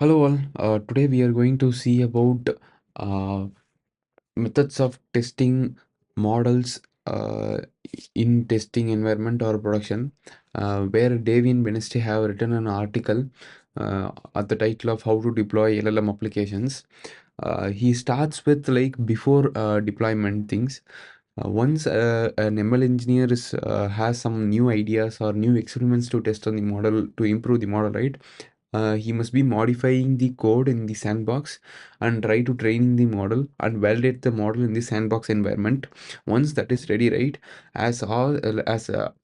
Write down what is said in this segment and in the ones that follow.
Hello all. Today we are going to see about uh, methods of testing models in testing environment or production, where Dave and Wednesday have written an article at the title of How to Deploy LLM Applications. He starts with like before deployment things. Once an ML engineer has some new ideas or new experiments to test on the model to improve the model, right? He must be modifying the code in the sandbox and try to train the model and validate the model in the sandbox environment. Once that is ready, right, as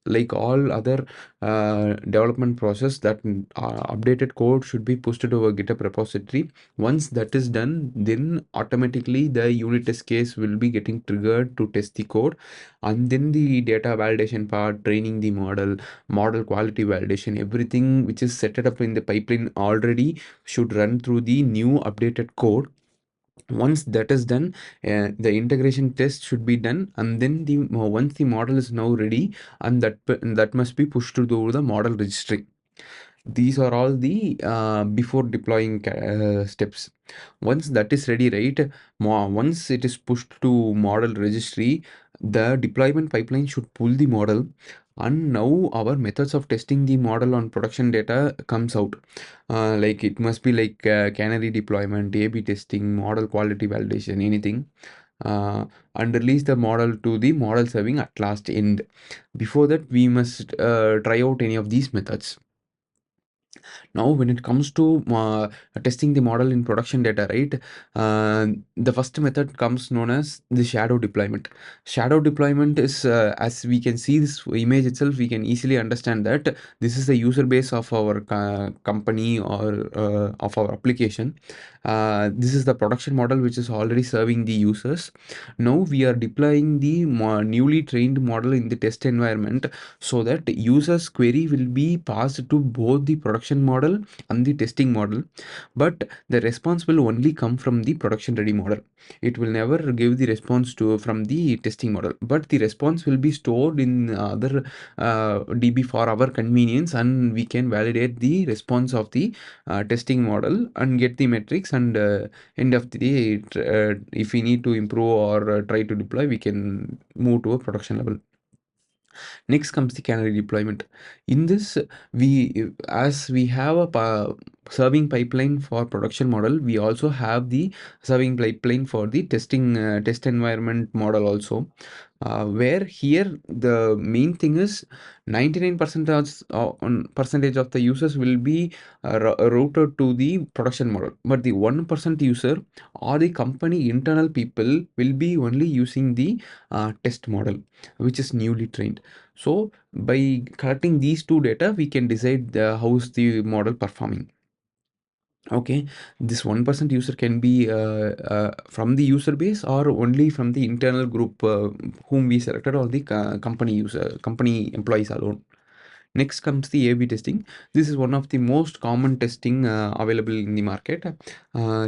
like all other development process, that updated code should be posted over GitHub repository. Once that is done, then automatically the unit test case will be getting triggered to test the code, and then the data validation part, training the model quality validation, everything which is set up in the pipeline already should run through the new updated code. Once that is done, the integration test should be done, and then the once the model is now ready, and that must be pushed to the model registry. These are all the before deploying steps. Once that is ready, right, once it is pushed to model registry, the deployment pipeline should pull the model, and now our methods of testing the model on production data comes out. Like it must be like canary deployment, A/B testing, model quality validation, anything, uh, and release the model to the model serving at last end. Before that, we must try out any of these methods. Now, when it comes to testing the model in production data, right, the first method comes known as the shadow deployment. Shadow deployment is, as we can see this image itself, we can easily understand that this is the user base of our company or of our application. This is the production model which is already serving the users. Now we are deploying the newly trained model in the test environment, so that users query will be passed to both the production model and the testing model, but the response will only come from the production ready model. It will never give the response to from the testing model, but the response will be stored in other DB for our convenience, and we can validate the response of the testing model and get the metrics, and end of the day, if we need to improve or try to deploy, we can move to a production level. Next comes the canary deployment. In this, as we have a serving pipeline for production model, we also have the serving pipeline for the testing test environment model also. Where here the main thing is 99% percentage of the users will be routed to the production model, but the 1% user or the company internal people will be only using the test model, which is newly trained. So by collecting these two data, we can decide how's the model performing. Okay, this 1% user can be from the user base or only from the internal group whom we selected, or the company employees alone. Next comes the A/B testing. This is one of the most common testing available in the market.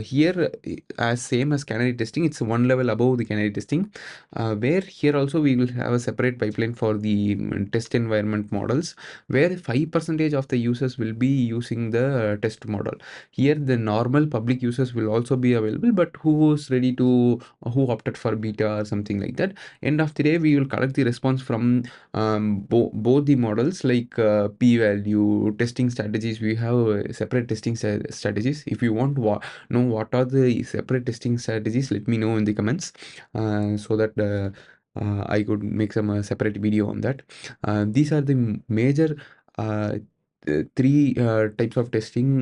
Here, as same as canary testing, it's one level above the canary testing, where here also we will have a separate pipeline for the test environment models, where 5% of the users will be using the test model. Here, the normal public users will also be available, but who opted for beta or something like that. End of the day, we will collect the response from both the models, like p-value testing strategies. We have separate testing strategies. If you want to know what are the separate testing strategies, let me know in the comments, so that I could make some separate video on that. These are the major uh, three types of testing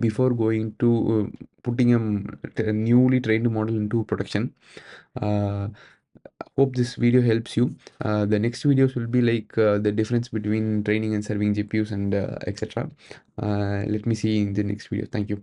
before going to putting a newly trained model into production. uh, Hope this video helps you. The next videos will be like the difference between training and serving GPUs and etc. Let me see in the next video. Thank you.